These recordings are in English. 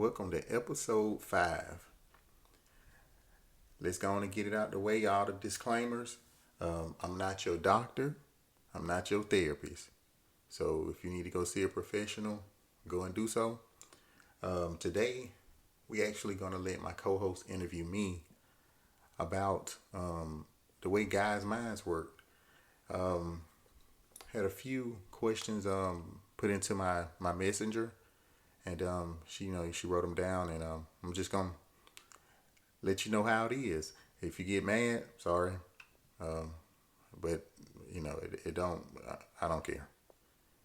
welcome to episode 5. Let's go on and get it out the way, all the disclaimers. I'm not your doctor, I'm not your therapist. So if you need to go see a professional, go and do so. Today, we actually going to let my co host interview me about the way guys' minds work. Had a few questions put into my messenger, and she wrote them down, and I'm just gonna let you know how it is. If you get mad, sorry, but it don't. I don't care.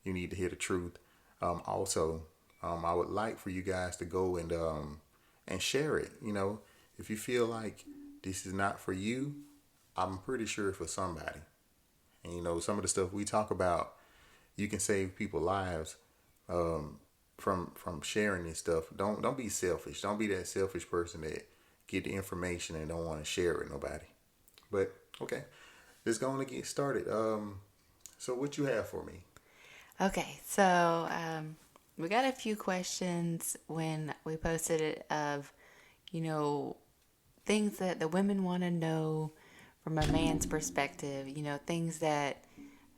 You need to hear the truth. Also, I would like for you guys to go and share it. If you feel like this is not for you, I'm pretty sure it's for somebody. And some of the stuff we talk about, you can save people's lives from sharing this stuff. Don't be selfish. Don't be that selfish person that get the information and don't want to share it with nobody. But okay, let's go on and get started. So what you have for me? Okay, so we got a few questions when we posted it of, you know, things that the women want to know from a man's perspective, things that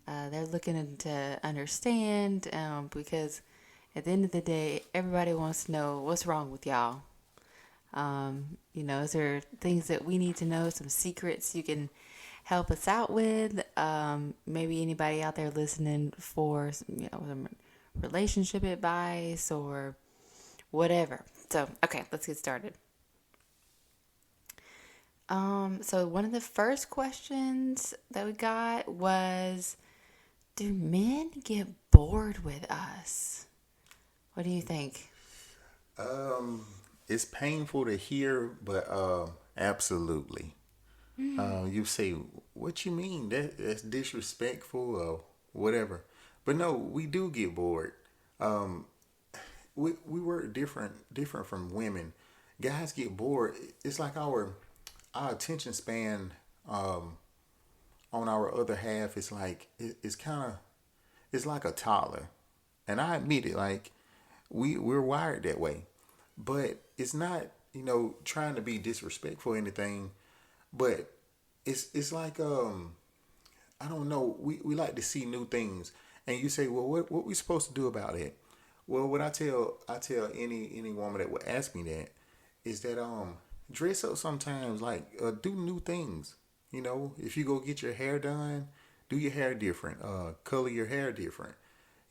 they're looking to understand because at the end of the day, everybody wants to know what's wrong with y'all. Is there things that we need to know, some secrets you can help us out with? Maybe anybody out there listening for some relationship advice or whatever. So, okay, let's get started. So one of the first questions that we got was, do men get bored with us? What do you think? It's painful to hear, but absolutely. You say, what you mean? That's disrespectful or whatever. But no, we do get bored. Um, we work different from women. Guys get bored. It's like our attention span on our other half is like it's kind of it's like a toddler, and I admit it. Like we're wired that way, but it's not trying to be disrespectful or anything. But it's like I don't know. We like to see new things, and you say, well, what we supposed to do about it? Well, what I tell any woman that would ask me that is that dress up sometimes, like do new things. If you go get your hair done, do your hair different. Color your hair different.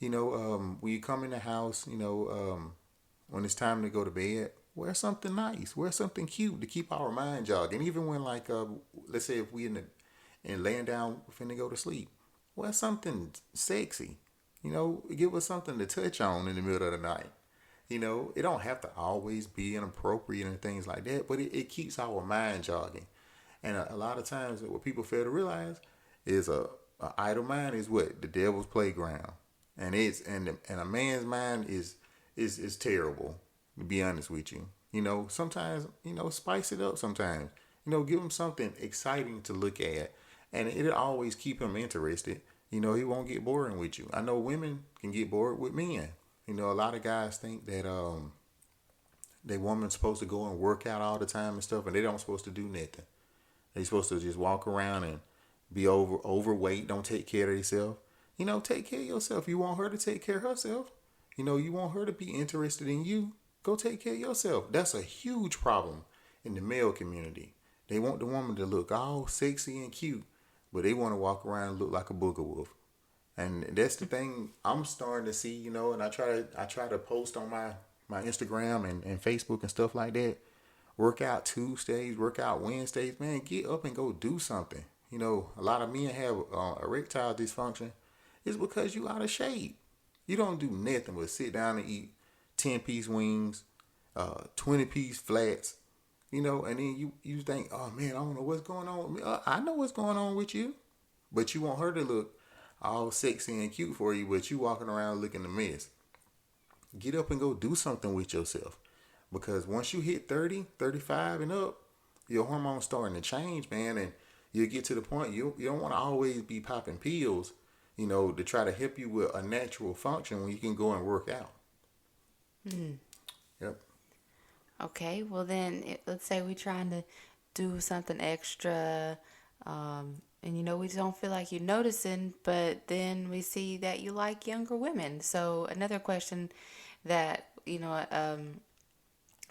When you come in the house, when it's time to go to bed, wear something nice, wear something cute to keep our mind jogging. Even when let's say if we and laying down finna go to sleep, wear something sexy. Give us something to touch on in the middle of the night. It don't have to always be inappropriate and things like that, but it keeps our mind jogging. And a lot of times, what people fail to realize is a idle mind is what the devil's playground, and and a man's mind is terrible. To be honest with you, sometimes spice it up. Sometimes give him something exciting to look at, and it'll always keep him interested. He won't get boring with you. I know women can get bored with men. A lot of guys think that they woman's supposed to go and work out all the time and stuff, and they don't supposed to do nothing. They supposed to just walk around and be overweight, don't take care of themselves. Take care of yourself. You want her to take care of herself. You want her to be interested in you. Go take care of yourself. That's a huge problem in the male community. They want the woman to look all sexy and cute, but they want to walk around and look like a booger wolf. And that's the thing I'm starting to see, and I try to post on my Instagram and Facebook and stuff like that. Workout Tuesdays, workout Wednesdays, man, get up and go do something. A lot of men have erectile dysfunction. It's because you out of shape. You don't do nothing but sit down and eat 10-piece wings, 20-piece flats, and then you think, oh man, I don't know what's going on with me. I know what's going on with you, but you want her to look all sexy and cute for you, but you walking around looking a mess. Get up and go do something with yourself. Because once you hit 30, 35 and up, your hormones starting to change, man, and you get to the point you don't want to always be popping pills, to try to help you with a natural function when you can go and work out. Mm. Yep. Okay, well then, let's say we're trying to do something extra, and we don't feel like you're noticing, but then we see that you like younger women. So another question that a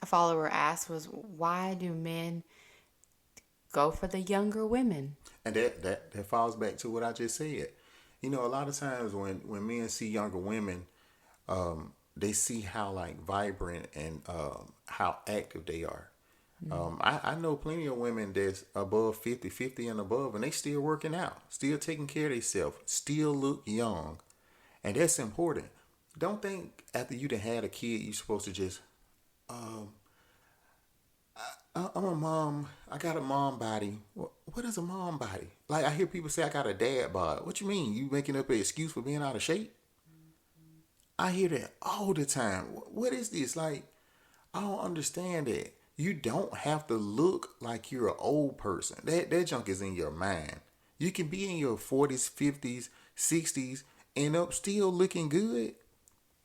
follower asked was, why do men go for the younger women? And that falls back to what I just said. A lot of times when men see younger women, they see how like vibrant and how active they are. I know plenty of women that's above 50, 50 and above, and they still working out, still taking care of themselves, still look young. And that's important. Don't think after you done had a kid, you're supposed to just, I'm a mom. I got a mom body. What is a mom body? Like I hear people say I got a dad bod. What you mean? You making up an excuse for being out of shape? I hear that all the time. What is this? Like, I don't understand that. You don't have to look like you're an old person. That junk is in your mind. You can be in your 40s, 50s, 60s, and up still looking good.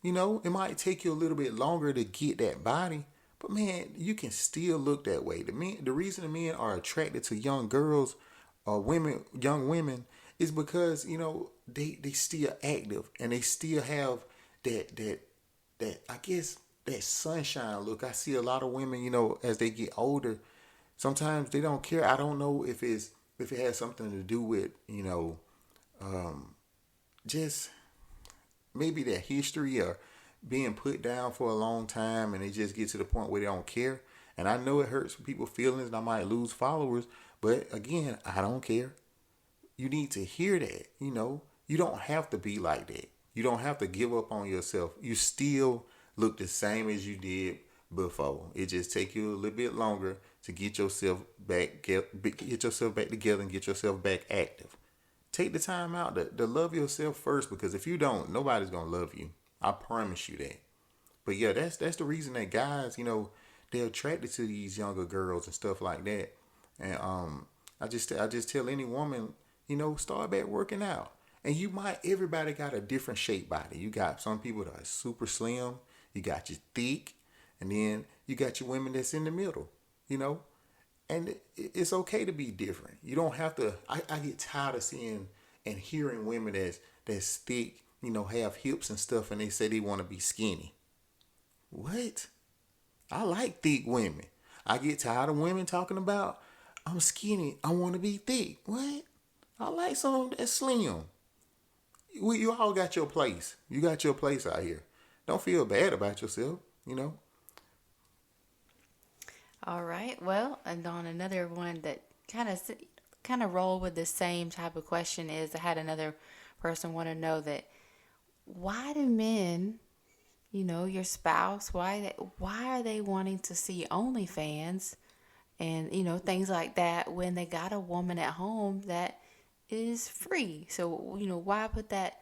It might take you a little bit longer to get that body, but man, you can still look that way. The reason the men are attracted to young girls or young women, is because they still active and they still have that I guess that sunshine look. I see a lot of women, as they get older, sometimes they don't care. I don't know if it has something to do with just maybe their history or being put down for a long time, and they just get to the point where they don't care. And I know it hurts people's feelings and I might lose followers, but again, I don't care. You need to hear that. You don't have to be like that. You don't have to give up on yourself. You still look the same as you did before. It just take you a little bit longer to get yourself back together and get yourself back active. Take the time out to love yourself first, because if you don't, nobody's gonna love you. I promise you that. But yeah, that's the reason that guys, they're attracted to these younger girls and stuff like that. And I just tell any woman, start back working out. And everybody got a different shape body. You got some people that are super slim, you got your thick, and then you got your women that's in the middle, And it's okay to be different. You don't have to. I get tired of seeing and hearing women that's thick, have hips and stuff, and they say they want to be skinny. What? I like thick women. I get tired of women talking about, I'm skinny, I want to be thick. What? I like someone that's slim. You all got your place. You got your place out here. Don't feel bad about yourself. All right. Well, and on another one that kind of roll with the same type of question is, I had another person want to know that, why do men, your spouse, why are they wanting to see OnlyFans and things like that when they got a woman at home that is free? So why put that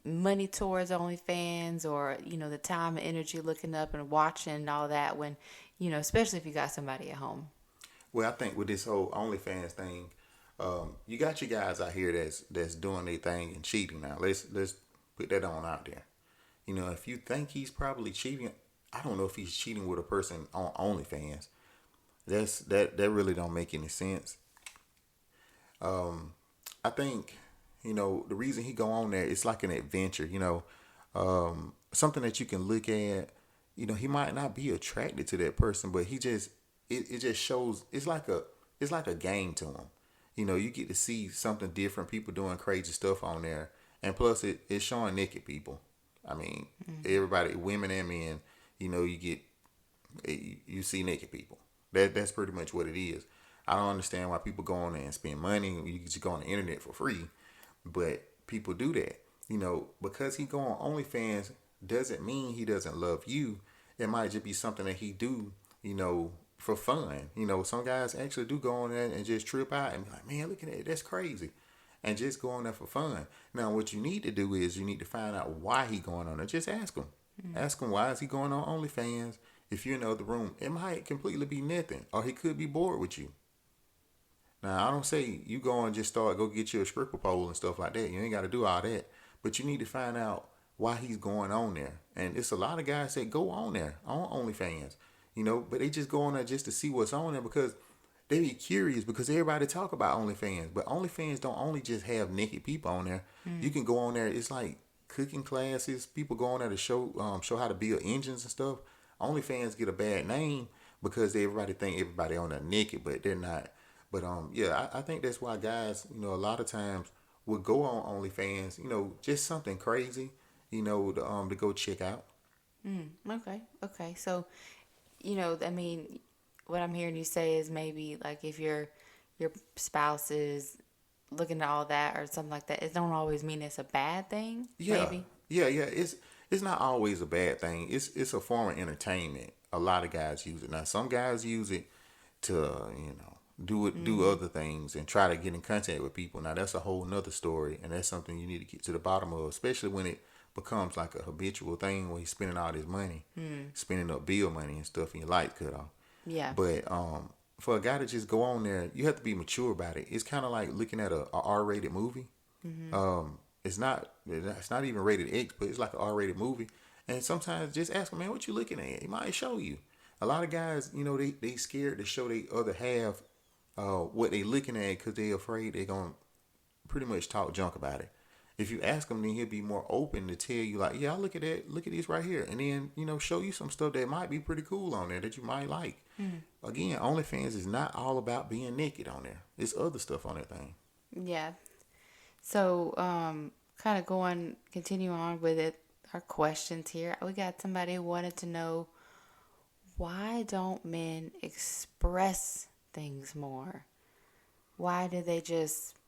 money towards OnlyFans, or the time and energy looking up and watching and all that, when especially if you got somebody at home? Well, I think with this whole OnlyFans thing, you got your guys out here that's doing their thing and cheating. Now let's put that on out there. If you think he's probably cheating, I don't know if he's cheating with a person on OnlyFans. That really don't make any sense. I think the reason he go on there, it's like an adventure. Something that you can look at. He might not be attracted to that person, but it just shows. It's like a game to him. You get to see something different, people doing crazy stuff on there, and plus it's showing naked people. I mean, everybody, women and men, you see naked people. That's pretty much what it is. I don't understand why people go on there and spend money. You can just go on the internet for free, but people do that. Because he go on OnlyFans doesn't mean he doesn't love you. It might just be something that he do, for fun. Some guys actually do go on there and just trip out and be like, man, look at that, that's crazy. And just go on there for fun. Now, what you need to do is you need to find out why he going on there. Just ask him. Ask him, why is he going on OnlyFans? If you're in the other room, it might completely be nothing. Or he could be bored with you. Now, I don't say you go and just go get you a stripper pole and stuff like that. You ain't got to do all that. But you need to find out why he's going on there. And it's a lot of guys that go on there on OnlyFans. but they just go on there just to see what's on there because they be curious because everybody talk about OnlyFans, but OnlyFans don't only just have naked people on there. You can go on there. It's like cooking classes. People go on there to show how to build engines and stuff. OnlyFans get a bad name because everybody think everybody on there naked, but they're not. But yeah, I think that's why guys, a lot of times would go on OnlyFans, just something crazy, to go check out. Okay. So, I mean, what I'm hearing you say is maybe like if your spouse is looking at all that or something like that, it don't always mean it's a bad thing. Yeah, Maybe. yeah. It's not always a bad thing. It's a form of entertainment. A lot of guys use it. Now, some guys use it to do other things and try to get in contact with people. Now, that's a whole nother story, and that's something you need to get to the bottom of, especially when it becomes like a habitual thing where you're spending all this money, spending up bill money and stuff, and your lights cut off. Yeah. But for a guy to just go on there, you have to be mature about it. It's kind of like looking at a R-rated movie. It's not even rated X, but it's like an R-rated movie. And sometimes just ask him, man, what you looking at? He might show you. A lot of guys, they scared to show their other half what they looking at because they afraid they're gonna pretty much talk junk about it. If you ask him, then he'll be more open to tell you like, yeah, look at that, look at this right here, and then show you some stuff that might be pretty cool on there that you might like. Again, OnlyFans is not all about being naked on there. There's other stuff on that thing. Yeah. So, kind of continue on with it. Our questions here. We got somebody who wanted to know, why don't men express things more? Why do they just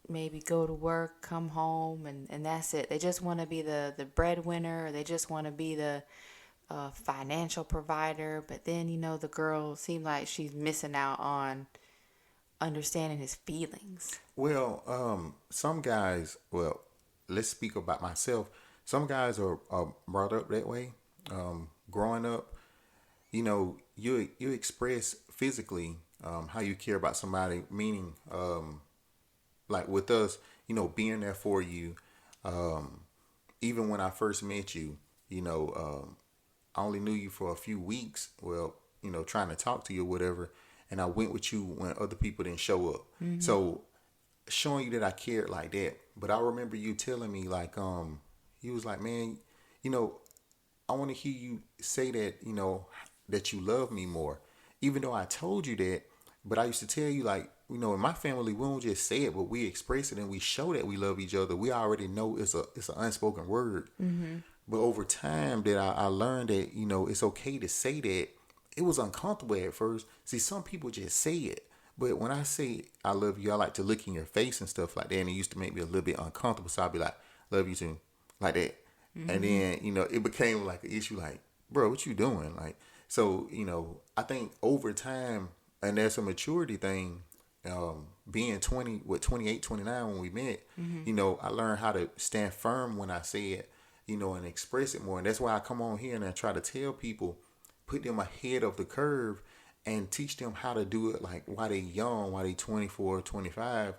maybe go to work, come home, and that's it? They just want to be the breadwinner, or they just want to be the financial provider, but then, the girl seems like she's missing out on understanding his feelings. Well, some guys, let's speak about myself. Some guys are brought up that way. Growing up, you express physically how you care about somebody, meaning like with us, being there for you. Even when I first met you, I only knew you for a few weeks. Well, trying to talk to you or whatever. And I went with you when other people didn't show up. So showing you that I cared like that. But I remember you telling me like, you was like, man, I want to hear you say that, that you love me more. Even though I told you that, but I used to tell you like, in my family, we don't just say it, but we express it and we show that we love each other. We already know it's an unspoken word. But over time that I learned that, it's okay to say that. It was uncomfortable at first. See, some people just say it. But when I say I love you, I like to look in your face and stuff like that. And it used to make me a little bit uncomfortable. So I'd be like, love you too. Like that. And then, it became like an issue like, bro, what you doing? Like, so, I think over time, and that's a maturity thing, being 28, 29 when we met, I learned how to stand firm when I say it, and express it more. And that's why I come on here and I try to tell people, put them ahead of the curve and teach them how to do it like while they young, while they 24, 25.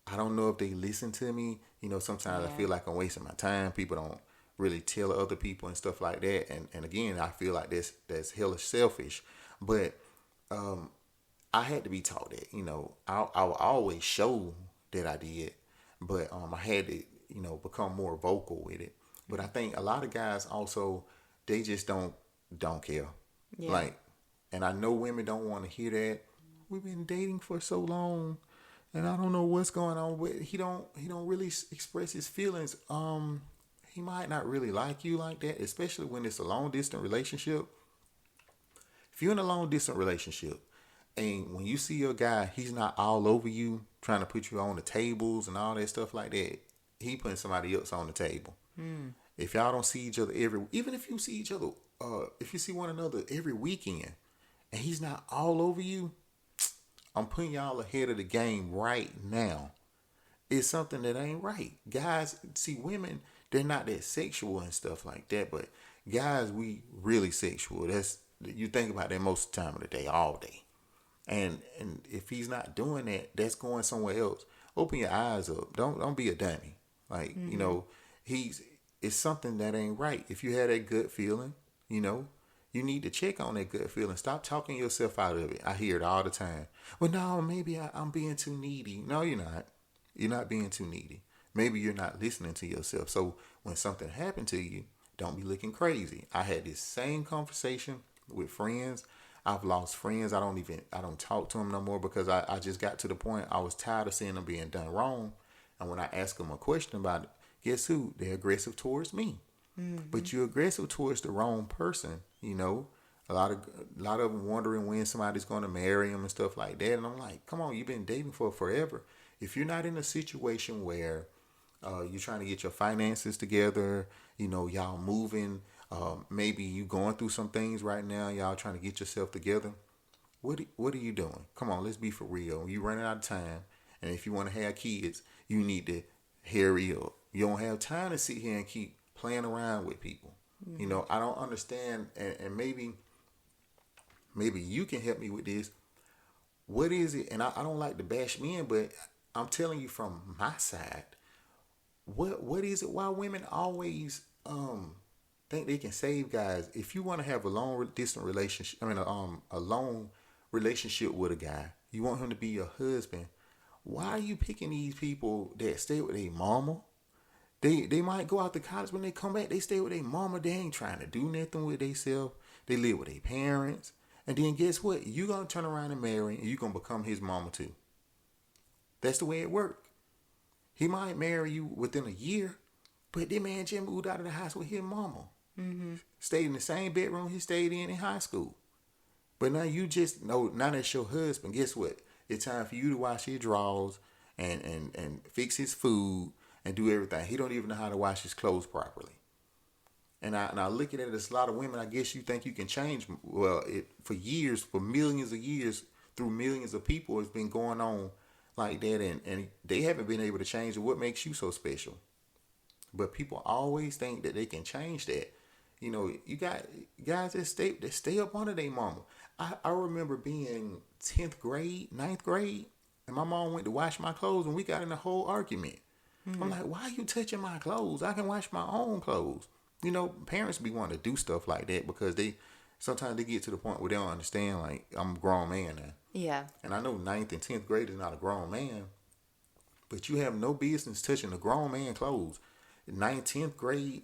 I don't know if they listen to me. Sometimes I feel like I'm wasting my time. People don't really tell other people and stuff like that. And again, I feel like that's hella selfish. But I had to be taught that. I will always show that I did. But I had to, become more vocal with it. But I think a lot of guys also, they just don't care. Yeah. Like, and I know women don't want to hear that. We've been dating for so long, and I don't know what's going on. But he don't really express his feelings. He might not really like you like that, especially when it's a long distance relationship. If you're in a long distance relationship, and when you see your guy, he's not all over you, trying to put you on the tables and all that stuff like that. He putting somebody else on the table. If y'all don't see each other even if you see each other, if you see one another every weekend, and he's not all over you, I'm putting y'all ahead of the game right now. It's something that ain't right. Guys, see, women, they're not that sexual and stuff like that, but guys, we really sexual. You think about that most of the time of the day, all day. And if he's not doing that, that's going somewhere else. Open your eyes up. Don't be a dummy. Like, it's something that ain't right. If you had that gut feeling, You need to check on that gut feeling. Stop talking yourself out of it. I hear it all the time. Well, no, maybe I'm being too needy. No, you're not. You're not being too needy. Maybe you're not listening to yourself. So when something happened to you, don't be looking crazy. I had this same conversation with friends. I've lost friends. I don't talk to them no more because I just got to the point I was tired of seeing them being done wrong. And when I ask them a question about it, guess who? They're aggressive towards me. But you're aggressive towards the wrong person. You know, a lot of them wondering when somebody's going to marry them and stuff like that. And I'm like, come on, you've been dating for forever. If you're not in a situation where you're trying to get your finances together, you know, y'all moving, maybe you going through some things right now, y'all trying to get yourself together. What are you doing? Come on, let's be for real. You running out of time, and if you want to have kids, you need to hurry up. You don't have time to sit here and keep playing around with people. You know, I don't understand, and maybe you can help me with this. What is it? And I don't like to bash men, but I'm telling you from my side, what is it? Why women always think they can save guys? If you want to have a long distance relationship, a long relationship with a guy, you want him to be your husband. Why are you picking these people that stay with their mama? They might go out to college, when they come back, they stay with their mama. They ain't trying to do nothing with themselves. They live with their parents. And then guess what? You going to turn around and marry, and you going to become his mama too. That's the way it works. He might marry you within a year, but that man just moved out of the house with his mama. Stayed in the same bedroom he stayed in high school. But now you just know, now that's your husband. Guess what? It's time for you to wash his drawers and fix his food and do everything. He don't even know how to wash his clothes properly. And I look at it as a lot of women, I guess you think you can change. Well, for years, for millions of years, through millions of people, it's been going on like that. And they haven't been able to change it. What makes you so special? But people always think that they can change that. You know, you got guys that stay up under their mama. I remember being 10th grade, 9th grade, and my mom went to wash my clothes, and we got in a whole argument. I'm like, why are you touching my clothes? I can wash my own clothes. You know, parents be wanting to do stuff like that because sometimes they get to the point where they don't understand, like, I'm a grown man now. Yeah. And I know 9th and 10th grade is not a grown man, but you have no business touching a grown man clothes. 9th, 10th grade,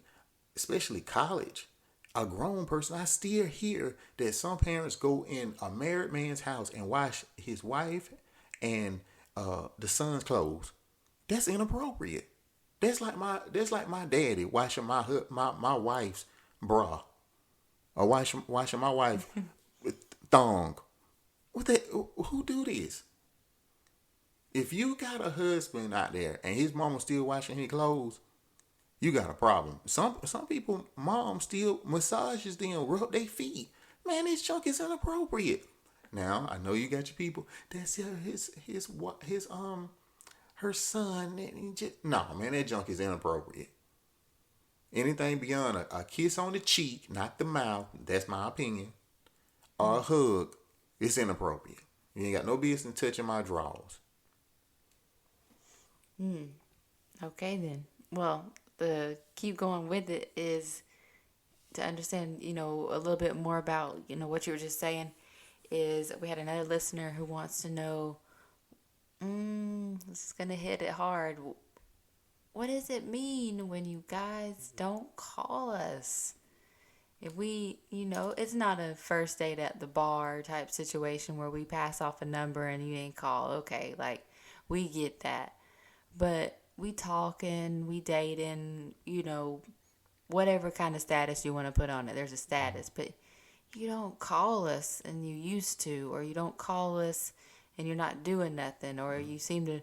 especially college, a grown person, I still hear that some parents go in a married man's house and wash his wife and the son's clothes. That's inappropriate. That's like my daddy washing my wife's bra, or washing my wife thong. Who do this? If you got a husband out there and his mama still washing his clothes, you got a problem. Some people, mom still massages them, rub their feet. Man, this junk is inappropriate. Now I know you got your people. That's her son. No, man, that junk is inappropriate. Anything beyond a kiss on the cheek, not the mouth, that's my opinion, or a hug, it's inappropriate. You ain't got no business touching my drawers. Okay, then. Well, the keep going with it is to understand, a little bit more about, what you were just saying. Is we had another listener who wants to know, this is going to hit it hard. What does it mean when you guys don't call us? If we, it's not a first date at the bar type situation where we pass off a number and you ain't call. Okay, like, we get that. But we talking, we dating, whatever kind of status you want to put on it. There's a status, but you don't call us and you used to, or you don't call us and you're not doing nothing, or you seem to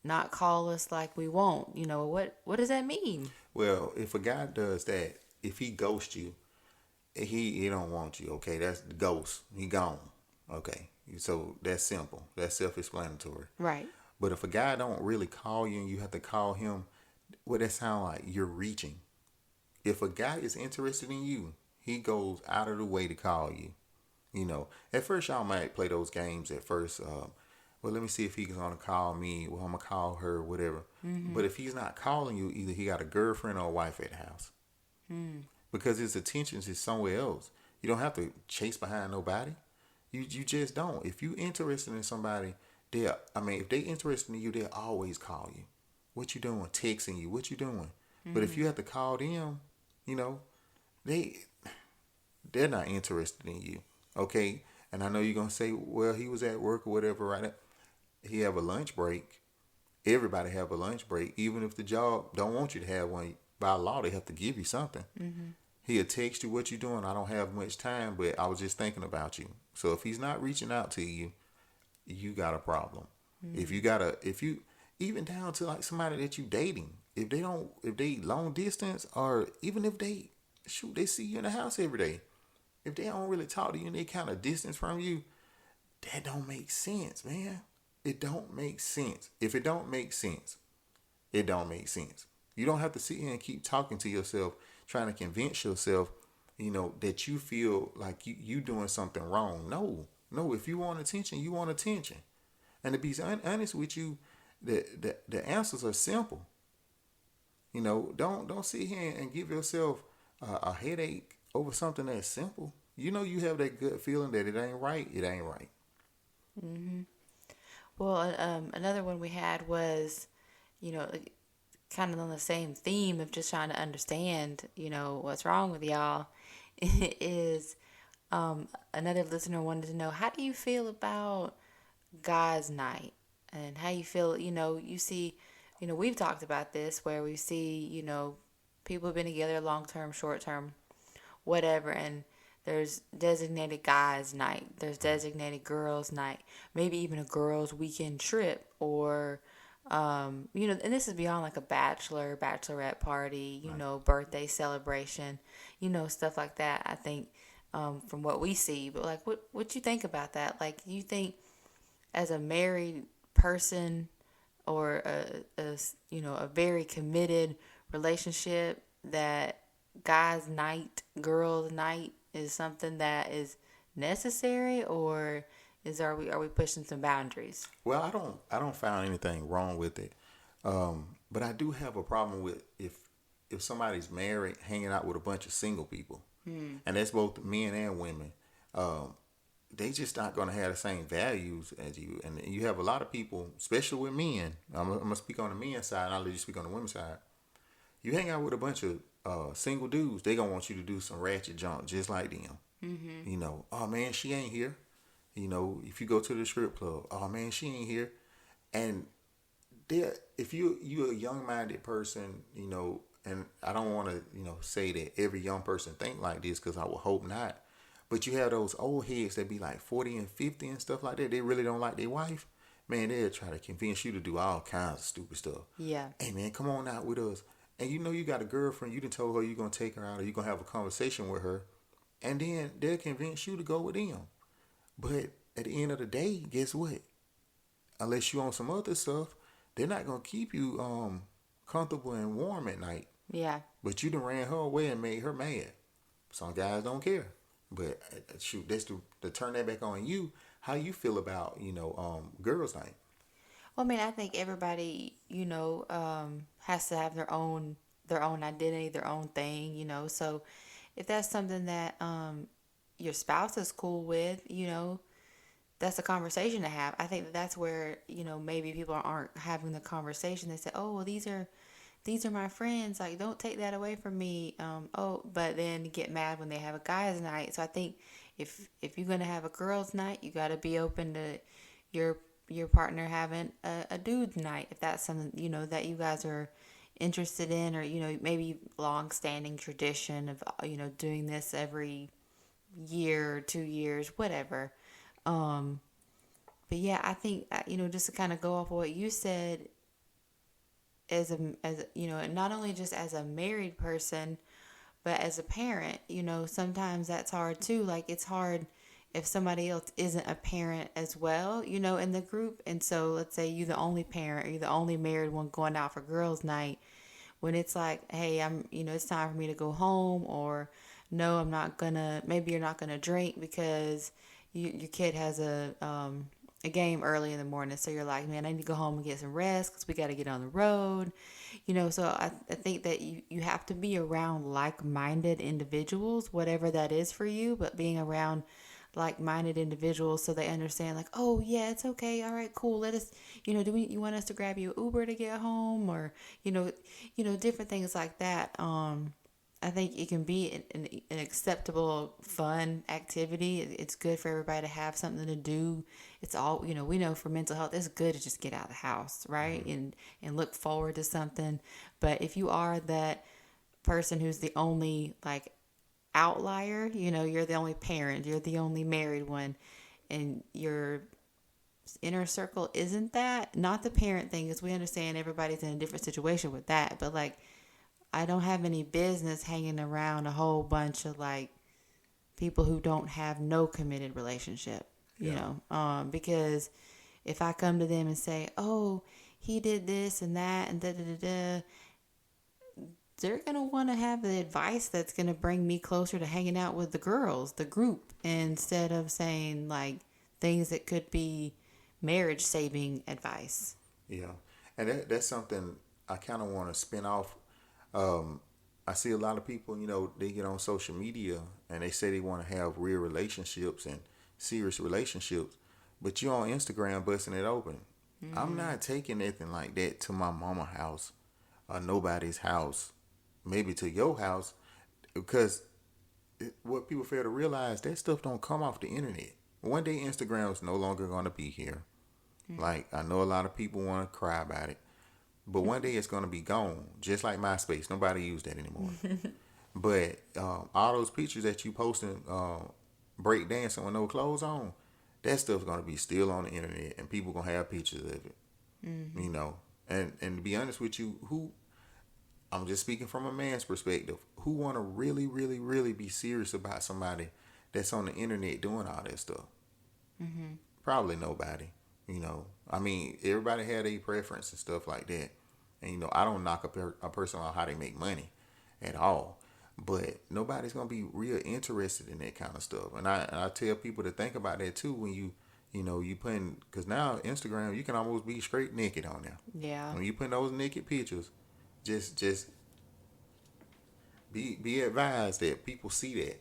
not call us like we won't. What does that mean? Well, if a guy does that, if he ghosts you, he don't want you. Okay, that's the ghost. He gone. Okay, so that's simple. That's self-explanatory. Right. But if a guy don't really call you and you have to call him, what that sound like? You're reaching. If a guy is interested in you, he goes out of the way to call you. At first y'all might play those games at first. Well, let me see if he's going to call me. Well, I'm going to call her, whatever. Mm-hmm. But if he's not calling you, either he got a girlfriend or a wife at the house. Because his attention is somewhere else. You don't have to chase behind nobody. You just don't. If you interested in somebody, if they interested in you, they'll always call you. What you doing? Texting you. What you doing? But if you have to call them, you know, they they're not interested in you. Okay? And I know you're gonna say, well, he was at work or whatever, right? He have a lunch break. Everybody have a lunch break. Even if the job don't want you to have one, by law they have to give you something. He'll text you, what you doing? I don't have much time, but I was just thinking about you. So if he's not reaching out to you, you got a problem. If you even down to like somebody that you dating, if they long distance, or even if they see you in the house every day, if they don't really talk to you and they kind of distance from you, that don't make sense, man. It don't make sense. If it don't make sense, it don't make sense. You don't have to sit here and keep talking to yourself, trying to convince yourself, that you feel like you doing something wrong. No. If you want attention, you want attention. And to be honest with you, the answers are simple. Don't sit here and give yourself a headache over something that's simple. You have that good feeling that it ain't right. It ain't right. Well, another one we had was, kind of on the same theme of just trying to understand, what's wrong with y'all. Is another listener wanted to know, how do you feel about guys' night? And how you feel, you see, we've talked about this where we see, people have been together long term, short term, whatever, and there's designated guys' night, there's designated girls' night, maybe even a girls' weekend trip, or and this is beyond like a bachelorette party, birthday celebration, stuff like that. I think from what we see, but like, what you think about that? Like, you think as a married person or a very committed relationship that guys' night, girls' night is something that is necessary, or are we pushing some boundaries? Well, I don't find anything wrong with it, but I do have a problem with if somebody's married, hanging out with a bunch of single people, and that's both men and women. They just not gonna have the same values as you, and you have a lot of people, especially with men. I'm gonna speak on the men's side, and I'll let you speak on the women's side. You hang out with a bunch of single dudes, they gonna want you to do some ratchet junk just like them. Oh man, she ain't here. If you go to the strip club, oh man, she ain't here. And if you're a young-minded person, and I don't want to, say that every young person think like this, because I would hope not. But you have those old heads that be like 40 and 50 and stuff like that. They really don't like their wife. Man, they'll try to convince you to do all kinds of stupid stuff. Yeah. Hey man, come on out with us. And you got a girlfriend, you done told her you're going to take her out, or you're going to have a conversation with her. And then they'll convince you to go with them. But at the end of the day, guess what? Unless you on some other stuff, they're not going to keep you comfortable and warm at night. Yeah. But you done ran her away and made her mad. Some guys don't care. But shoot, that's to turn that back on you. How you feel about, girls' night? Well, I mean, I think everybody, has to have their own identity, their own thing, So if that's something that your spouse is cool with, that's a conversation to have. I think that's where, maybe people aren't having the conversation. They say, oh, well, these are my friends. Like, don't take that away from me. But then get mad when they have a guys' night. So I think if you're going to have a girls' night, you got to be open to your partner having a dude's night. If that's something, that you guys are interested in, or, maybe long-standing tradition of, doing this every year or 2 years, whatever. But yeah, I think, just to kind of go off of what you said, as not only just as a married person, but as a parent, sometimes that's hard too. Like, it's hard if somebody else isn't a parent as well, in the group. And so let's say you're the only parent, or you're the only married one going out for girls' night, when it's like, hey, it's time for me to go home, or no, maybe you're not gonna drink because your kid has a a game early in the morning. So you're like, man, I need to go home and get some rest because we got to get on the road. So I think that you have to be around like-minded individuals, whatever that is for you, but being around like-minded individuals so they understand like, oh yeah, it's okay, all right, cool, let us, you want us to grab you an Uber to get home, or different things like that. I think it can be an acceptable, fun activity. It's good for everybody to have something to do. It's all, we know for mental health, it's good to just get out of the house, right? And look forward to something. But if you are that person who's the only like outlier, you're the only parent, you're the only married one, and your inner circle isn't that, not the parent thing, because we understand everybody's in a different situation with that, but like, I don't have any business hanging around a whole bunch of like people who don't have no committed relationship, because if I come to them and say, oh, he did this and that and da da da da, they're going to want to have the advice that's going to bring me closer to hanging out with the girls, the group, instead of saying like things that could be marriage saving advice. Yeah. And that's something I kind of want to spin off. I see a lot of people, they get on social media and they say they want to have real relationships and serious relationships, but you're on Instagram busting it open. Mm-hmm. I'm not taking anything like that to my mama house or nobody's house, maybe to your house, because what people fail to realize, that stuff don't come off the internet. One day Instagram's no longer going to be here. Mm-hmm. Like, I know a lot of people want to cry about it. But one day it's going to be gone, just like MySpace. Nobody use that anymore. But all those pictures that you posting, break dancing with no clothes on, that stuff's going to be still on the internet, and people going to have pictures of it. Mm-hmm. And to be honest with you, I'm just speaking from a man's perspective, who want to really, really, really be serious about somebody that's on the internet doing all that stuff? Mm-hmm. Probably nobody. I mean, everybody had a preference and stuff like that. And, I don't knock a person on how they make money at all. But nobody's going to be real interested in that kind of stuff. And I tell people to think about that, too, when you putting, because now Instagram, you can almost be straight naked on there. Yeah. When you put those naked pictures, just be advised that people see that.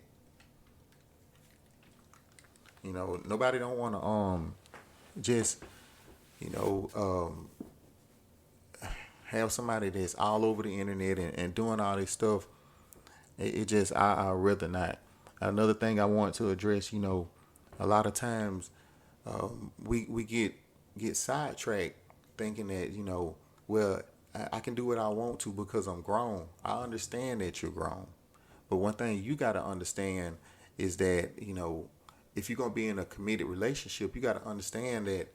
Nobody don't want to, just have somebody that's all over the internet and doing all this stuff. It just, I rather not. Another thing I want to address, a lot of times we get sidetracked thinking that, well, I can do what I want to because I'm grown. I understand that you're grown. But one thing you got to understand is that, if you're going to be in a committed relationship, you got to understand that,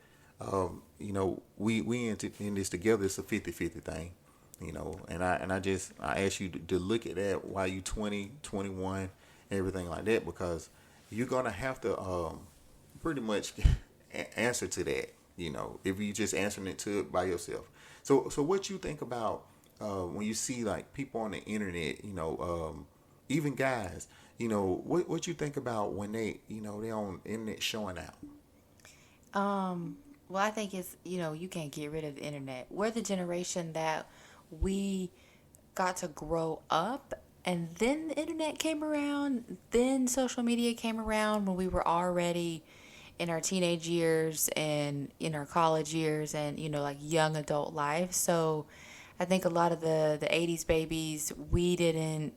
we in this together. It's a 50-50 thing, and I ask you to look at that while you 20, 21, everything like that, because you're going to have to pretty much answer to that, if you just answering it to it by yourself. So what you think about when you see like people on the internet, even guys, what you think about when they on the internet showing out? Well, I think it's, you can't get rid of the internet. We're the generation that we got to grow up, and then the internet came around, then social media came around when we were already in our teenage years and in our college years and, like young adult life. So I think a lot of the 80s babies, we didn't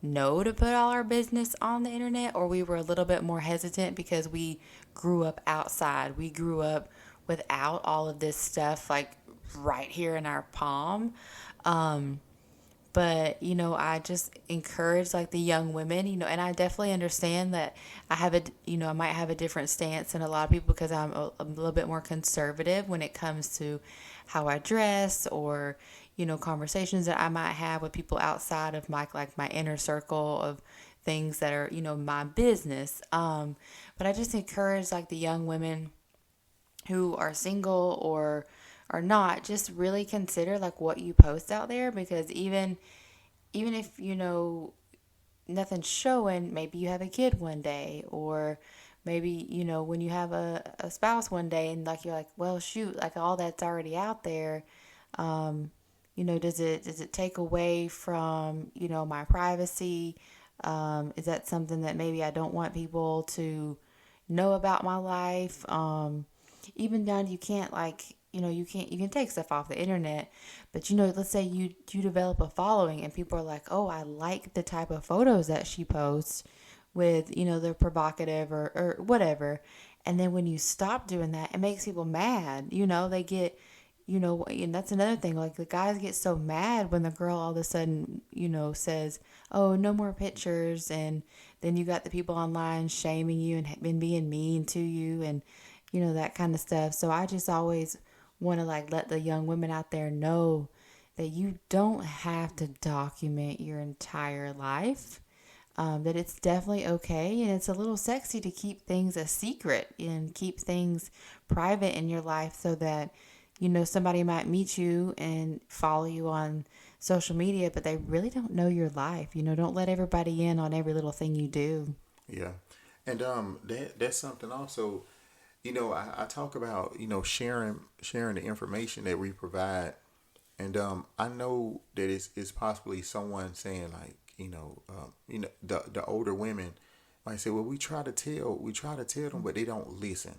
know to put all our business on the internet, or we were a little bit more hesitant because we grew up outside. We grew up without all of this stuff like right here in our palm. But, I just encourage like the young women, and I definitely understand that I might have a different stance than a lot of people because I'm a little bit more conservative when it comes to how I dress or, conversations that I might have with people outside of my inner circle of things that are, my business. But I just encourage like the young women who are single or are not, just really consider like what you post out there, because even if nothing's showing, maybe you have a kid one day, or maybe, when you have a spouse one day and like you're like, well, shoot, like all that's already out there. Does it take away from, my privacy? Is that something that maybe I don't want people to know about my life? Even down, you can't like, you can take stuff off the internet, but let's say you develop a following and people are like, oh, I like the type of photos that she posts with, they're provocative or whatever. And then when you stop doing that, it makes people mad. They get, and that's another thing. Like the guys get so mad when the girl all of a sudden, says, oh, no more pictures. And then you got the people online shaming you and being mean to you and, that kind of stuff. So I just always want to like let the young women out there know that you don't have to document your entire life. That it's definitely okay and it's a little sexy to keep things a secret and keep things private in your life so that somebody might meet you and follow you on social media, but they really don't know your life. Don't let everybody in on every little thing you do. Yeah, and that's something also. I talk about sharing the information that we provide, and I know that it's possibly someone saying like the older women might say, well, we try to tell them, but they don't listen.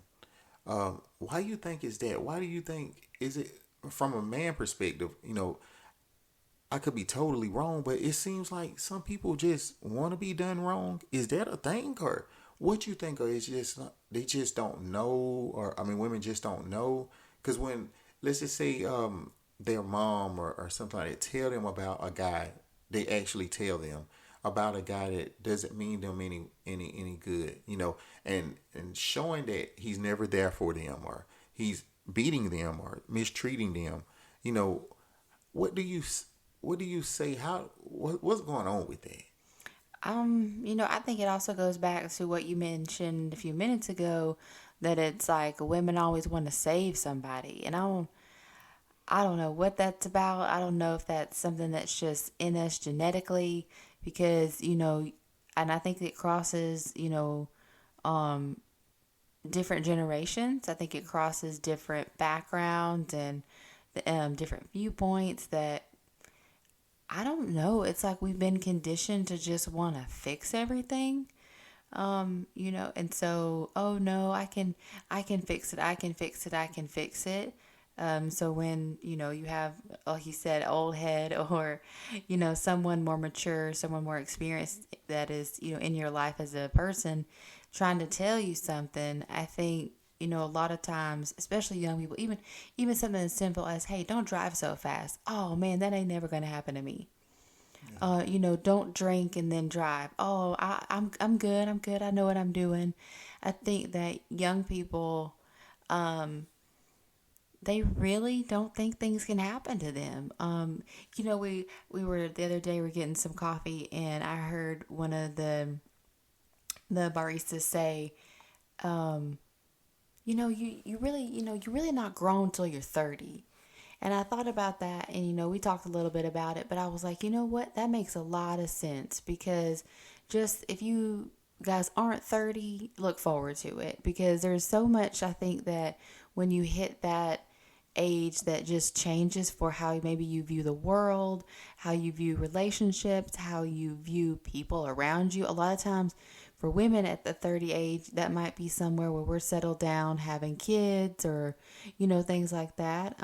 Why do you think is that? Why do you think is it from a man perspective? I could be totally wrong, but it seems like some people just want to be done wrong. Is that a thing, or what you think? Or is just they just don't know, or I mean, women just don't know? Because when let's just say their mom or something like that tell them about a guy, they actually tell them about a guy that doesn't mean them any good, and showing that he's never there for them, or he's beating them or mistreating them, you know, what do you what do you say? What's going on with that? I think it also goes back to what you mentioned a few minutes ago, that it's like women always want to save somebody. And I don't know what that's about. I don't know if that's something that's just in us genetically because, and I think it crosses, um, different generations. I think it crosses different backgrounds and different viewpoints that I don't know. It's like we've been conditioned to just want to fix everything. And so, oh no, I can fix it. I can fix it. I can fix it. So when, you have, like you said, old head or, someone more mature, someone more experienced that is, in your life as a person trying to tell you something, I think, a lot of times, especially young people, even something as simple as, hey, don't drive so fast. Oh man, that ain't never gonna happen to me. Don't drink and then drive. Oh, I'm good. I'm good. I know what I'm doing. I think that young people, they really don't think things can happen to them. We were the other day, we are getting some coffee, and I heard one of the baristas say, you really, you're really not grown till you're 30. And I thought about that, and we talked a little bit about it, but I was like, you know what? That makes a lot of sense because just if you guys aren't 30, look forward to it because there's so much I think that when you hit that age that just changes for how maybe you view the world, how you view relationships, how you view people around you. A lot of times for women at the 30 age, that might be somewhere where we're settled down having kids or, things like that.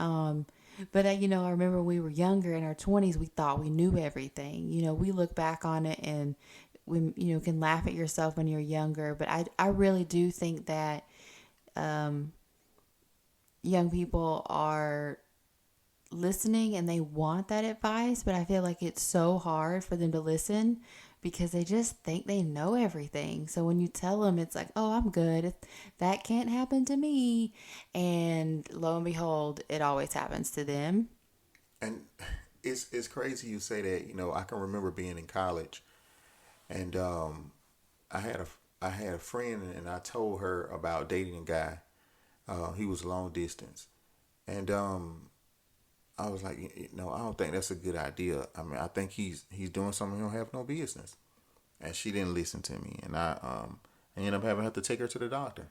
But I remember when we were younger in our 20s, we thought we knew everything. We look back on it and we, can laugh at yourself when you're younger. But I really do think that young people are listening and they want that advice, but I feel like it's so hard for them to listen because they just think they know everything. So when you tell them, it's like, oh, I'm good. That can't happen to me. And lo and behold, it always happens to them. And it's crazy you say that. I can remember being in college, and I had a friend, and I told her about dating a guy. He was long distance, and I was like, I don't think that's a good idea. I mean, I think he's doing something he don't have no business. And she didn't listen to me, and I ended up having to take her to the doctor.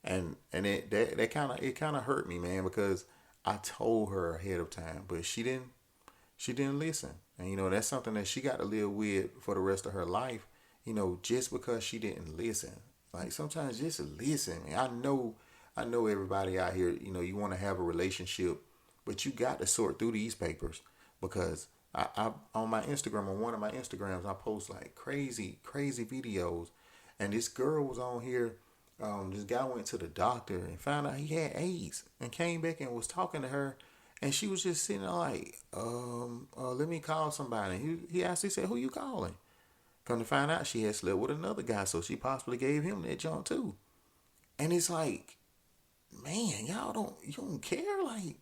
And it kind of hurt me, man, because I told her ahead of time, but she didn't listen. And that's something that she got to live with for the rest of her life, just because she didn't listen. Like, sometimes just listen, man. I know everybody out here, you want to have a relationship, but you got to sort through these papers, because I on my Instagram, on one of my Instagrams, I post like crazy videos, and this girl was on here. This guy went to the doctor and found out he had AIDS, and came back and was talking to her, and she was just sitting there like, let me call somebody. He actually said, "Who you calling?" Come to find out, she had slept with another guy, so she possibly gave him that junk too. And it's like, man, you don't care. Like,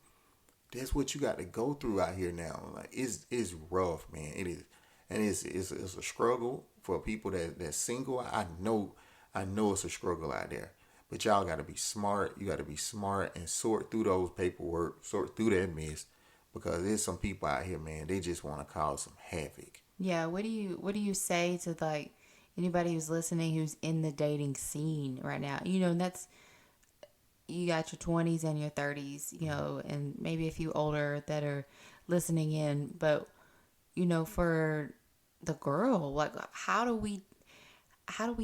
that's what you got to go through out here now. Like, it's rough, man. It is, and it's a struggle for people that's single. I know it's a struggle out there, but y'all got to be smart. You got to be smart and sort through those paperwork, sort through that mess, because there's some people out here, man. They just want to cause some havoc. Yeah, what do you say to like anybody who's listening who's in the dating scene right now? And that's, you got your 20s and your 30s, and maybe a few older that are listening in, but for the girl, like, how do we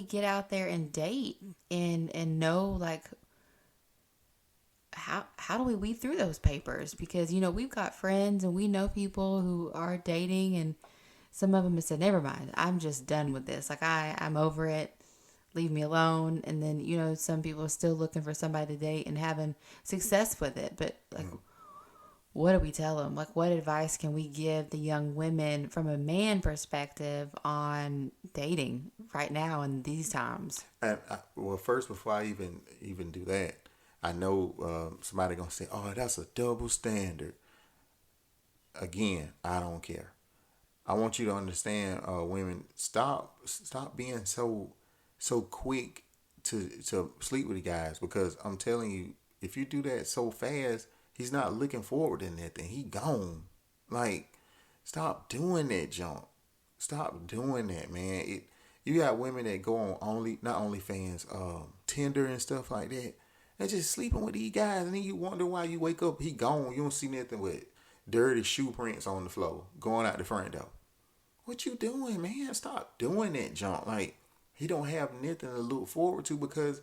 get out there and date and know, like, how do we weed through those papers? Because we've got friends and we know people who are dating, and some of them have said, never mind, I'm just done with this, like, I'm over it, leave me alone. And then some people are still looking for somebody to date and having success with it, but like, what do we tell them? Like, what advice can we give the young women from a man perspective on dating right now in these times? And well, first, before I even do that, I know somebody gonna say, "Oh, that's a double standard." Again, I don't care. I want you to understand, women, stop being so quick to sleep with the guys, because I'm telling you, if you do that so fast, he's not looking forward to nothing. He gone. Like, stop doing that junk. Stop doing that, man. You got women that go on not OnlyFans, Tinder and stuff like that. They're just sleeping with these guys, and then you wonder why you wake up, he gone. You don't see nothing but dirty shoe prints on the floor going out the front door. What you doing, man? Stop doing that junk. Like, he don't have nothing to look forward to, because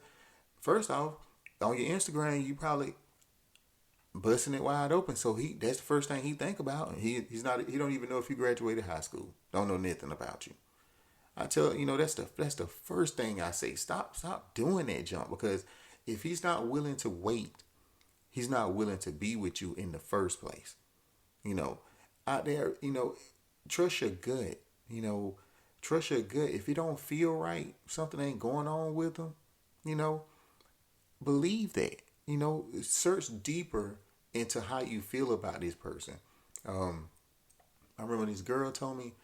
first off, on your Instagram, you probably busting it wide open. So that's the first thing he think about. He don't even know if you graduated high school. Don't know nothing about you. I tell that's the first thing I say. Stop doing that junk, because if he's not willing to wait, he's not willing to be with you in the first place. Out there, trust your gut. Trust your gut. If you don't feel right, something ain't going on with him, believe that. Search deeper into how you feel about this person. I remember this girl told me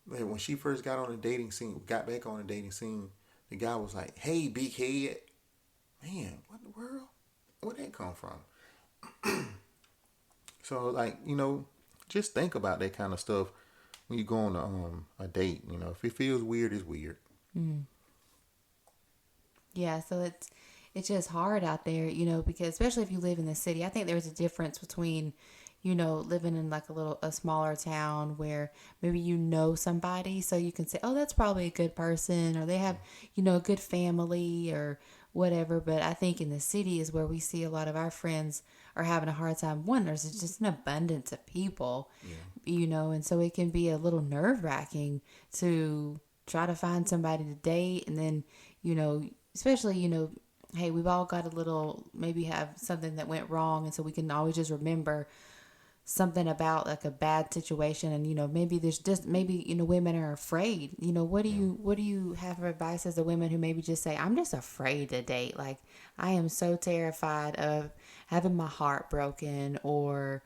that when she first got back on the dating scene, the guy was like, "Hey, big head." Man, what in the world? Where'd that come from? So, like, just think about that kind of stuff when you go on a date. If it feels weird, it's weird. Yeah, so it's just hard out there, because especially if you live in the city, I think there's a difference between, living in like a smaller town where maybe somebody, so you can say, oh, that's probably a good person, or they have, a good family or whatever. But I think in the city is where we see a lot of our friends are having a hard time. One, there's just an abundance of people, and so it can be a little nerve-wracking to try to find somebody to date, and then, especially, hey, we've all got maybe have something that went wrong. And so we can always just remember something about like a bad situation. And, maybe women are afraid, what do you have for advice as the women who maybe just say, I'm just afraid to date. Like, I am so terrified of having my heart broken, or,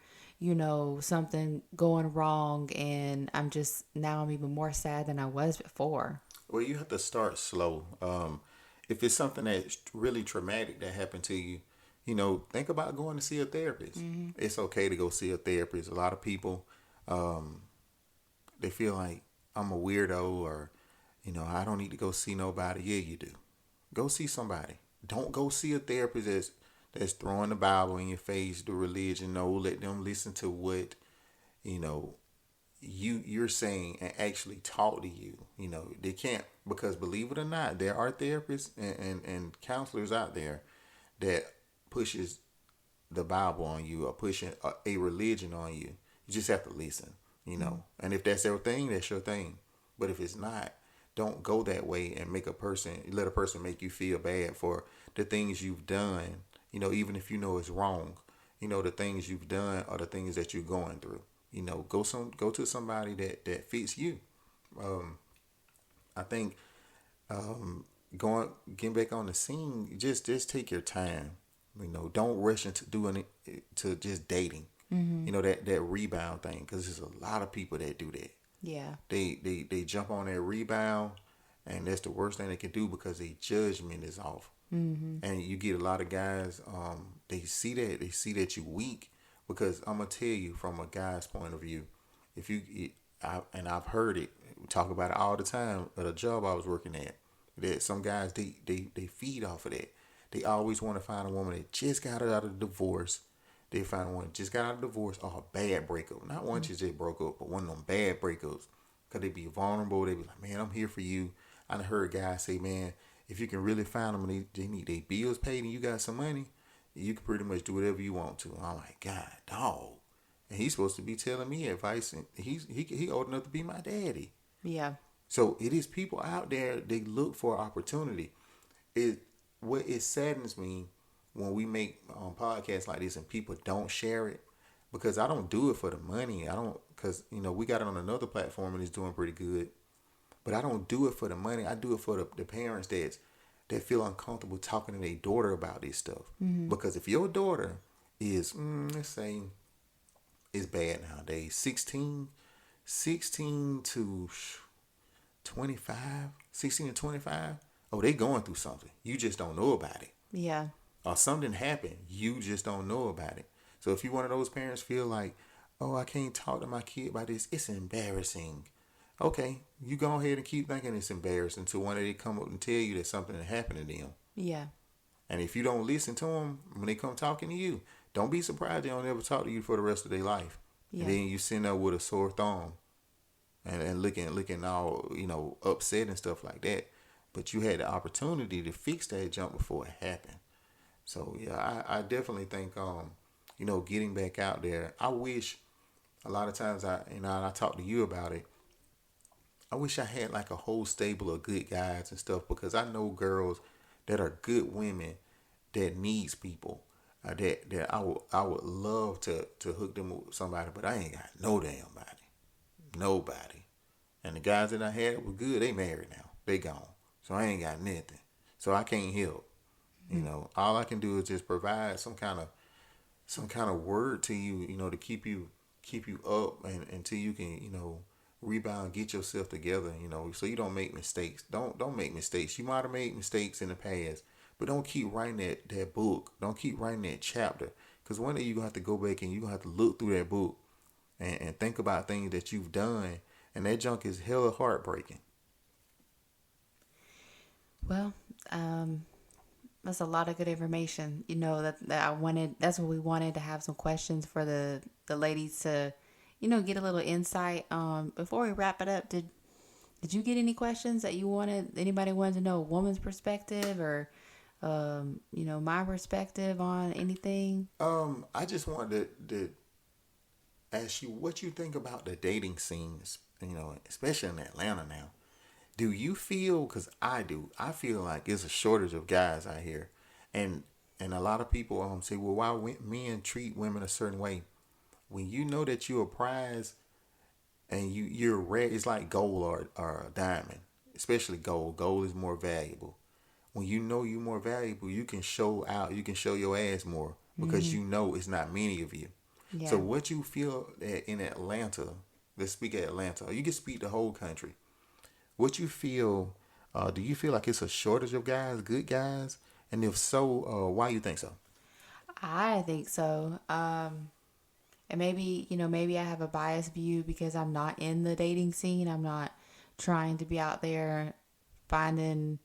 something going wrong. And I'm even more sad than I was before. Well, you have to start slow. If it's something that's really traumatic that happened to you, think about going to see a therapist. Mm-hmm. It's okay to go see a therapist. A lot of people, they feel like I'm a weirdo, or, I don't need to go see nobody. Yeah, you do. Go see somebody. Don't go see a therapist that's throwing the Bible in your face, the religion. No, let them listen to what you know you're saying and actually talk to you. They can't, because believe it or not, there are therapists and counselors out there that pushes the Bible on you or pushing a religion on you. You just have to listen. And if that's their thing, that's your thing. But if it's not, don't go that way and let a person make you feel bad for the things you've done. Even if you know it's wrong. The things you've done or the things that you're going through. Go to somebody that fits you. I think getting back on the scene, just take your time. Don't rush into doing it to just dating. That rebound thing, because there's a lot of people that do that. Yeah. They jump on that rebound, and that's the worst thing they can do because their judgment is off. And you get a lot of guys, they see that you weak, because I'm gonna tell you from a guy's point of view, I've heard it, we talk about it all the time at a job I was working at, that some guys they feed off of that. They always want to find a woman that just got out of the divorce. They find one that just got out of divorce or a bad breakup. Not one just broke up, but one of them bad breakups. Because they be vulnerable. They be like, man, I'm here for you. I done heard guys say, man, if you can really find them and they need their bills paid and you got some money, you can pretty much do whatever you want to. And I'm like, God, dog. And he's supposed to be telling me advice, and he old enough to be my daddy. Yeah. So it is people out there, they look for opportunity. What it saddens me when we make podcasts like this and people don't share it, because I don't do it for the money. Because we got it on another platform and it's doing pretty good, but I don't do it for the money. I do it for the parents that feel uncomfortable talking to their daughter about this stuff. Because if your daughter is, let's say, it's bad nowadays, 16 to 25, 16 to 25, oh, they going through something. You just don't know about it. Yeah. Or something happened. You just don't know about it. So if you're one of those parents feel like, oh, I can't talk to my kid about this, it's embarrassing. Okay, you go ahead and keep thinking it's embarrassing until one day they come up and tell you that something happened to them. Yeah. And if you don't listen to them when they come talking to you, don't be surprised they don't ever talk to you for the rest of their life. Yeah. And then you sitting there with a sore thumb and looking all, upset and stuff like that. But you had the opportunity to fix that jump before it happened. So yeah, I definitely think getting back out there. I wish a lot of times I talk to you about it. I wish I had like a whole stable of good guys and stuff, because I know girls that are good women that needs people. That I would love to hook them with somebody, but I ain't got no damn nobody. And the guys that I had were good. They married now. They gone. So I ain't got nothing. So I can't help. All I can do is just provide some kind of word to you, to keep you up and until you can, rebound, get yourself together, so you don't make mistakes. Don't make mistakes. You might have made mistakes in the past, but don't keep writing that book. Don't keep writing that chapter, because one day you're gonna have to go back and you're gonna have to look through that book and think about things that you've done, and that junk is hella heartbreaking. Well, that's a lot of good information. That I wanted. That's what we wanted, to have some questions for the ladies to, get a little insight. Before we wrap it up, did you get any questions that anybody wanted to know a woman's perspective or, my perspective on anything? I just wanted to ask you what you think about the dating scenes, especially in Atlanta now. Do you feel, because I do, I feel like there's a shortage of guys out here. And a lot of people say, well, why men treat women a certain way? When you know that you're a prize and you're rare, it's like gold or a diamond, especially gold. Gold is more valuable. When you know you're more valuable, you can show your ass more, because you know it's not many of you. Yeah. So what you feel that in Atlanta, let's speak at Atlanta, or you can speak the whole country. What you feel, do you feel like it's a shortage of guys, good guys? And if so, why you think so? I think so. And maybe I have a biased view because I'm not in the dating scene. I'm not trying to be out there finding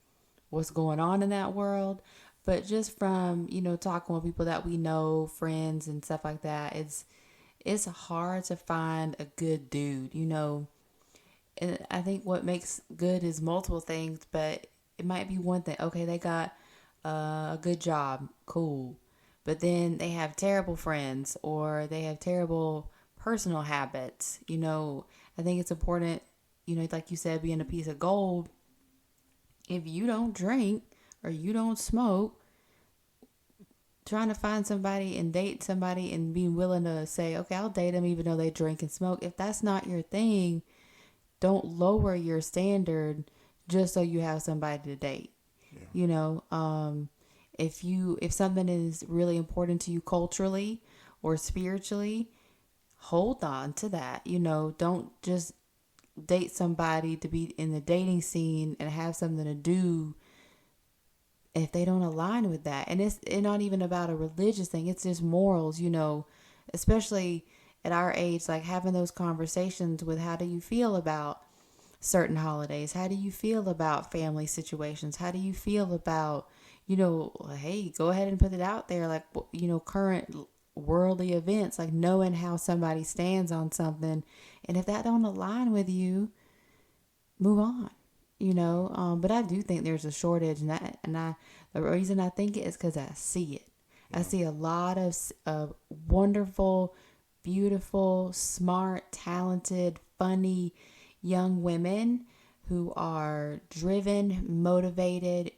what's going on in that world. But just from, talking with people that we know, friends and stuff like that, it's hard to find a good dude, And I think what makes good is multiple things, but it might be one thing. Okay, they got a good job, cool. But then they have terrible friends or they have terrible personal habits. I think it's important, like you said, being a piece of gold. If you don't drink or you don't smoke, trying to find somebody and date somebody and being willing to say, okay, I'll date them even though they drink and smoke. If that's not your thing, don't lower your standard just so you have somebody to date. Yeah. If something is really important to you culturally or spiritually, hold on to that. Don't just date somebody to be in the dating scene and have something to do if they don't align with that. And it's not even about a religious thing. It's just morals, especially at our age, like having those conversations with how do you feel about certain holidays? How do you feel about family situations? How do you feel about, hey, go ahead and put it out there. Like, current worldly events, like knowing how somebody stands on something. And if that don't align with you, move on. But I do think there's a shortage, and the reason I think it is because I see it. I see a lot of wonderful, beautiful, smart, talented, funny young women who are driven, motivated,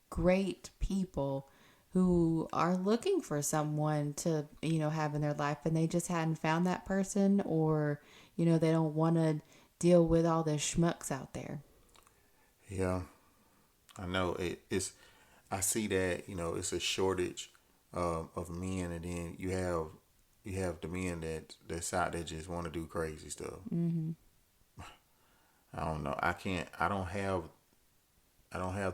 great people who are looking for someone to, have in their life, and they just hadn't found that person, or, they don't want to deal with all the schmucks out there. Yeah, I know it's. I see that it's a shortage of men, and then you have the men that's out there just want to do crazy stuff. Mm-hmm. I don't know. I can't. I don't have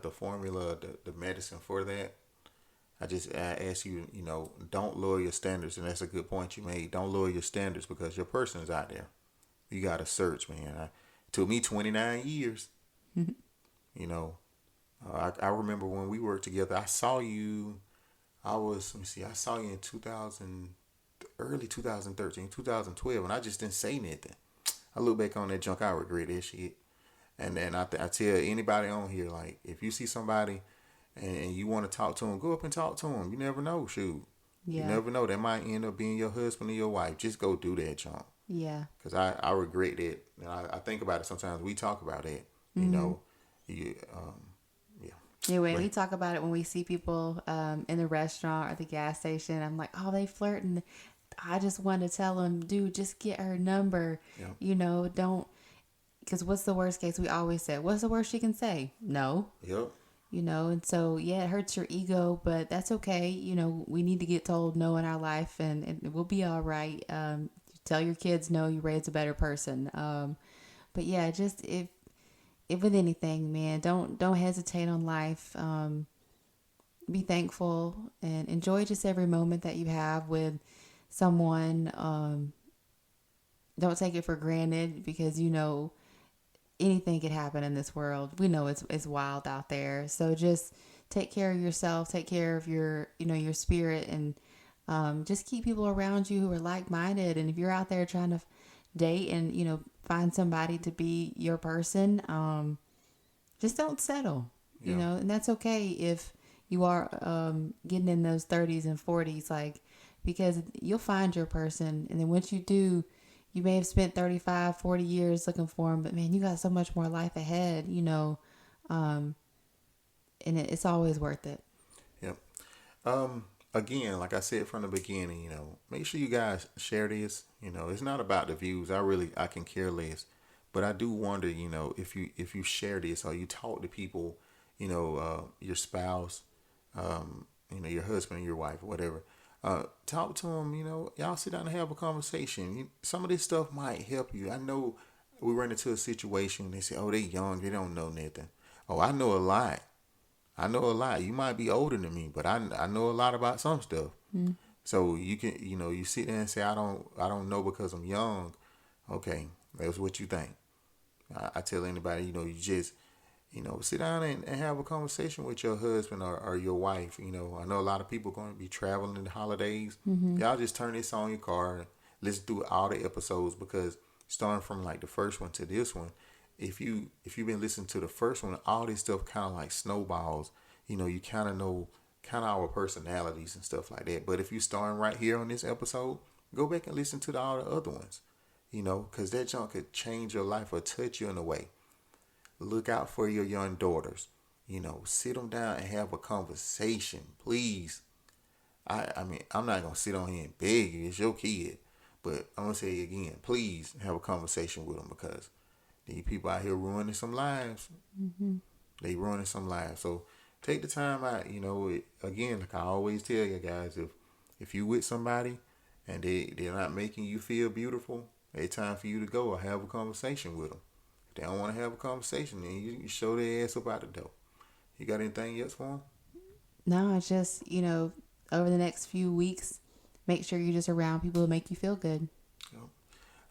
the formula, the medicine for that. I ask you, don't lower your standards, and that's a good point you made. Don't lower your standards because your person is out there. You got to search, man. It took me 29 years. I remember when we worked together. I saw you. I saw you in 2000, early 2013, 2012, and I just didn't say anything. I look back on that junk. I regret that shit. And then I tell anybody on here, like, if you see somebody and you want to talk to them, go up and talk to them. You never know, shoot. Yeah. You never know. That might end up being your husband or your wife. Just go do that junk. Yeah. Because I regret that. And I think about it sometimes. We talk about that. Mm-hmm. Yeah. Yeah, when we talk about it, when we see people in the restaurant or the gas station, I'm like, oh, they flirting. I just want to tell them, dude, just get her number. Yeah. Don't, because what's the worst case? We always say, what's the worst she can say? No. Yep. And so, yeah, it hurts your ego, but that's okay. We need to get told no in our life, and we'll be all right. Tell your kids no, you raise a better person. But yeah, just if with anything, man, don't hesitate on life. Be thankful and enjoy just every moment that you have with someone. Don't take it for granted because anything could happen in this world. We know it's wild out there. So just take care of yourself, take care of your your spirit, and just keep people around you who are like-minded. And if you're out there trying to date and find somebody to be your person, just don't settle. Yeah. And that's okay if you are getting in those 30s and 40s, like, because you'll find your person, and then once you do, you may have spent 35, 40 years looking for them, but man, you got so much more life ahead, and it's always worth it. Yep. Again, like I said from the beginning, make sure you guys share this. It's not about the views. I can care less, but I do wonder, if you share this or you talk to people, your spouse, your husband, your wife, or whatever. Talk to them, y'all sit down and have a conversation. Some of this stuff might help you. I know we run into a situation. They say, oh, they young. They don't know nothing. Oh, I know a lot. You might be older than me, but I know a lot about some stuff. Mm. So you can, you sit there and say, I don't know because I'm young. Okay. That's what you think. I tell anybody, you just, Sit down and have a conversation with your husband or your wife. I know a lot of people are going to be traveling in the holidays. Y'all just turn this on your car and listen to all the episodes, because starting from like the first one to this one, if you've been listening to the first one, all this stuff kind of like snowballs. You kind of know kind of our personalities and stuff like that. But if you starting right here on this episode, go back and listen to all the other ones. Because that junk could change your life or touch you in a way. Look out for your young daughters. Sit them down and have a conversation, please. I mean, I'm not going to sit on here and beg you. It's your kid. But I'm going to say it again. Please have a conversation with them, because these people out here ruining some lives. They ruining some lives. So take the time out. Again, like I always tell you guys, if you with somebody and they're not making you feel beautiful, it's time for you to go or have a conversation with them. If they don't want to have a conversation, then you show their ass up out the door. You got anything else for them? No, it's just, over the next few weeks, make sure you're just around people who make you feel good. Yep.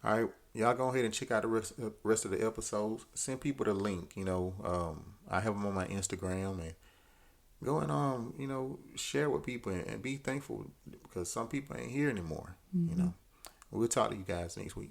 All right. Y'all go ahead and check out the rest of the episodes. Send people the link. I have them on my Instagram, and go and share with people and be thankful, because some people ain't here anymore. We'll talk to you guys next week.